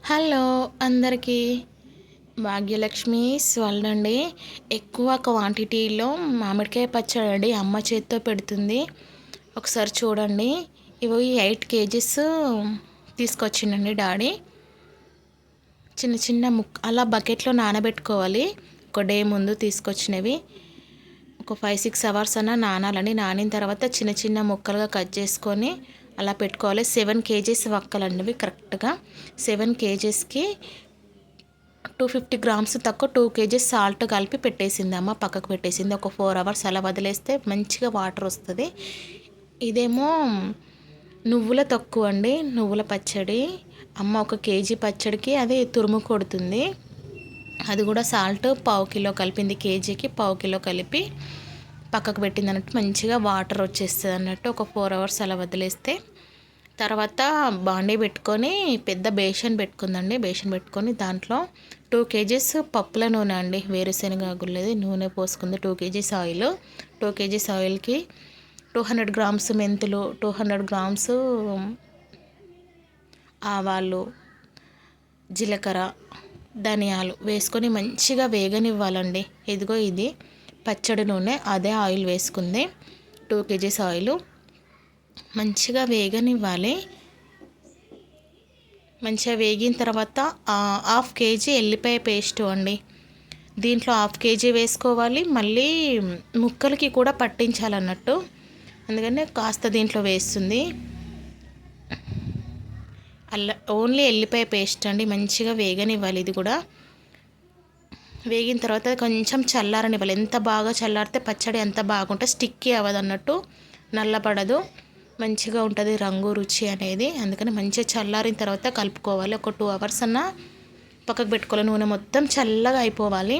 Hello అందరికీ Bhagyalakshmi world అండి. ఎక్కువ క్వాంటిటీలో మామిడికాయ పచ్చడి అండి అమ్మ చేత్తో పెడుతుంది. ఒకసారి చూడండి. ఇవి 8 కేజీస్ తీసుకొచ్చిండండి డాడీ. చిన్న చిన్న అలా బకెట్లో నానబెట్టుకోవాలి. ఒక డే ముందు తీసుకొచ్చినవి ఒక 5-6 అవర్స్ అన్న నానాలని. నానిన తర్వాత చిన్న చిన్న ముక్కలుగా కట్ చేసుకొని అలా పెట్టుకోవాలి. 7 కేజీస్ వక్కలండి ఇవి కరెక్ట్గా. 7 కేజీస్కి 250 గ్రామ్స్ తక్కువ 2 కేజీస్ సాల్ట్ కలిపి పెట్టేసింది అమ్మ, పక్కకు పెట్టేసింది. ఒక 4 అవర్స్ అలా వదిలేస్తే మంచిగా వాటర్ వస్తుంది. ఇదేమో నువ్వుల తక్కువ అండి, నువ్వుల పచ్చడి. అమ్మ 1 కేజీ పచ్చడికి అది తురుము కొడుతుంది. అది కూడా సాల్ట్ 1/2 కిలో కలిపింది. కేజీకి 1/2 కిలో కలిపి పక్కకు పెట్టింది అన్నట్టు. మంచిగా వాటర్ వచ్చేస్తుంది అన్నట్టు. ఒక 4 అవర్స్ అలా వదిలేస్తే తర్వాత బాండీ పెట్టుకొని పెద్ద బేషన్ పెట్టుకుందండి. బేషన్ పెట్టుకొని దాంట్లో 2 కేజీస్ పప్పుల నూనె అండి, వేరుశనగ గుళ్ళది నూనె పోసుకుంది. 2 కేజీస్ ఆయిల్. 2 కేజీస్ ఆయిల్కి 200 గ్రామ్స్ మెంతులు, 200 గ్రామ్స్ ఆవాలు, జీలకర్ర, ధనియాలు వేసుకొని మంచిగా వేగనివ్వాలండి. ఇదిగో ఇది పచ్చడి నూనె, అదే ఆయిల్ వేసుకుంది. 2 కేజీస్ ఆయిల్ మంచిగా వేగనివ్వాలి. మంచిగా వేగిన తర్వాత 1/2 కేజీ ఎల్లిపాయ పేస్ట్ అండి. దీంట్లో 1/2 కేజీ వేసుకోవాలి. మళ్ళీ ముక్కలకి కూడా పట్టించాలన్నట్టు, అందుకని కాస్త దీంట్లో వేస్తుంది. ఓన్లీ ఎల్లిపాయ పేస్ట్ అండి. మంచిగా వేగనివ్వాలి. ఇది కూడా వేగిన తర్వాత కొంచెం చల్లారనివ్వాలి. ఎంత బాగా చల్లారితే పచ్చడి ఎంత బాగుంటే స్టిక్కీ అవ్వదు అన్నట్టు, నల్లపడదు, మంచిగా ఉంటుంది రంగు రుచి అనేది. అందుకని మంచిగా చల్లారిన తర్వాత కలుపుకోవాలి. ఒక 2 అవర్స్ అన్న పక్కకు పెట్టుకోవాలి. నూనె మొత్తం చల్లగా అయిపోవాలి.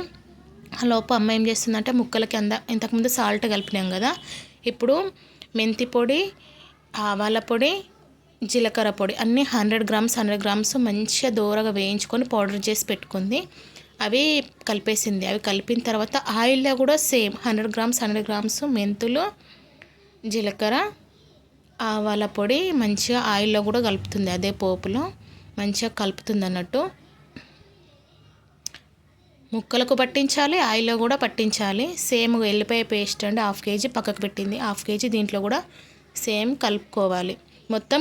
ఆ లోపు అమ్మ ఏం చేస్తుందంటే ముక్కలకి ఇంతకుముందు సాల్ట్ కలిపినాం కదా, ఇప్పుడు మెంతి పొడి, ఆవాల పొడి, జీలకర్ర పొడి అన్నీ 100 గ్రామ్స్ మంచిగా దూరగా వేయించుకొని పౌడర్ చేసి పెట్టుకుంది. అవి కలిపేసింది. అవి కలిపిన తర్వాత ఆయిల్లో కూడా సేమ్ 100 గ్రామ్స్ మెంతులు, జీలకర్ర, ఆవాల పొడి మంచిగా ఆయిల్లో కూడా కలుపుతుంది. అదే పోపులో మంచిగా కలుపుతుంది అన్నట్టు. ముక్కలకు పట్టించాలి, ఆయిల్లో కూడా పట్టించాలి. సేమ్ ఎల్లిపాయ పేస్ట్ అండి 1/2 కేజీ పక్కకు పెట్టింది. 1/2 కేజీ దీంట్లో కూడా సేమ్ కలుపుకోవాలి. మొత్తం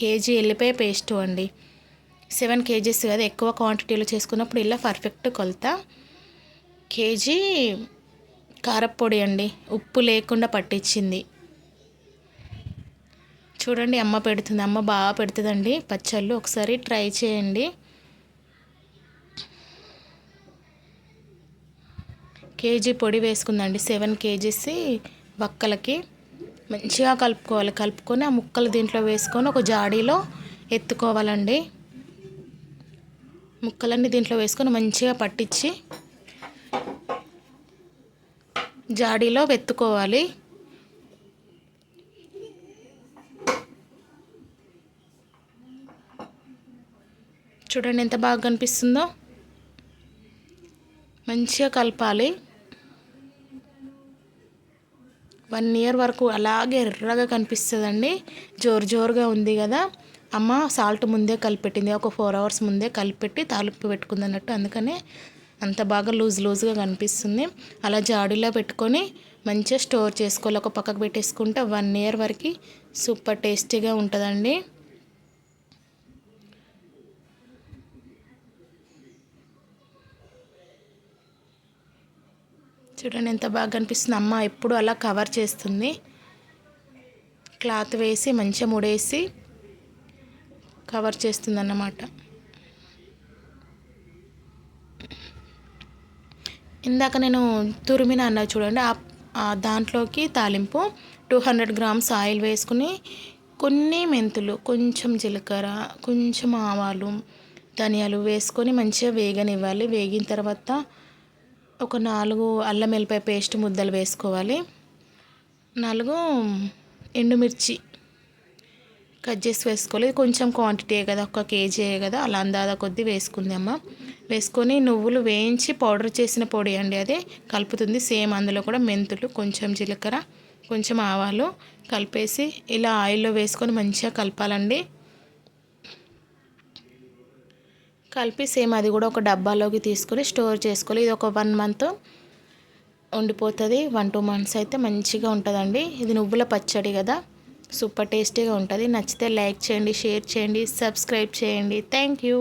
కేజీ ఎల్లిపాయ పేస్ట్ అండి. 7 కేజీస్ కదా, ఎక్కువ క్వాంటిటీలో చేసుకున్నప్పుడు ఇలా పర్ఫెక్ట్ కొలత. కేజీ కారప్పొడి అండి, ఉప్పు లేకుండా పట్టించింది. చూడండి అమ్మ పెడుతుంది. అమ్మ బాగా పెడుతుందండి పచ్చళ్ళు, ఒకసారి ట్రై చేయండి. కేజీ పొడి వేసుకుందండి 7 కేజీస్ వక్కలకి. మంచిగా కలుపుకోవాలి. కలుపుకొని ఆ ముక్కలు దీంట్లో వేసుకొని ఒక జాడీలో ఎత్తుకోవాలండి. ముక్కలన్నీ దీంట్లో వేసుకొని మంచిగా పట్టించి జాడీలో వెత్తుకోవాలి. చూడండి ఎంత బాగా కనిపిస్తుందో. మంచిగా కలపాలి. 1 ఇయర్ వరకు అలాగే ఎర్రగా కనిపిస్తుందండి. జోరుగా ఉంది కదా. అమ్మ సాల్ట్ ముందే కలిపెట్టింది, ఒక 4 అవర్స్ ముందే కలిపెట్టి తాలింపు పెట్టుకుంది అన్నట్టు. అందుకనే అంత బాగా లూజ్గా కనిపిస్తుంది. అలా జాడీలో పెట్టుకొని మంచిగా స్టోర్ చేసుకోవాలి. ఒక పక్కకు పెట్టేసుకుంటే 1 ఇయర్ వరకు సూపర్ టేస్టీగా ఉంటుందండి. చూడండి ఎంత బాగా కనిపిస్తుంది. అమ్మ ఎప్పుడు అలా కవర్ చేస్తుంది. క్లాత్ వేసి మంచిగా ముడేసి కవర్ చేస్తుంది అన్నమాట. ఇందాక నేను తురిమిన అన్న చూడండి, దాంట్లోకి తాలింపు 200 గ్రామ్స్ ఆయిల్ వేసుకుని కొన్ని మెంతులు, కొంచెం జీలకర్ర, కొంచెం ఆవాలు, ధనియాలు వేసుకొని మంచిగా వేగనివ్వాలి. వేగిన తర్వాత ఒక 4 అల్లం వెల్లిపాయ పేస్ట్ ముద్దలు వేసుకోవాలి. 4 ఎండుమిర్చి కట్ చేసి వేసుకోవాలి. కొంచెం క్వాంటిటీ కదా, 1 కేజీ కదా, అలా అందాద కొద్దీ వేసుకుంది అమ్మ. వేసుకొని నువ్వులు వేయించి పౌడర్ చేసిన పొడి అండి, అదే కలుపుతుంది. సేమ్ అందులో కూడా మెంతులు, కొంచెం జీలకర్ర, కొంచెం ఆవాలు కలిపేసి ఇలా ఆయిల్లో వేసుకొని మంచిగా కలపాలండి. కలిపి సేమ్ అది కూడా ఒక డబ్బాలోకి తీసుకొని స్టోర్ చేసుకోవాలి. ఇది ఒక 1 మంత్ ఉండిపోతుంది. 1-2 మంత్స్ అయితే మంచిగా ఉంటుందండి. ఇది నువ్వుల పచ్చడి కదా, సూపర్ టేస్టీగా ఉంటుంది. నచ్చితే లైక్ చేయండి, షేర్ చేయండి, సబ్స్క్రైబ్ చేయండి. Thank you.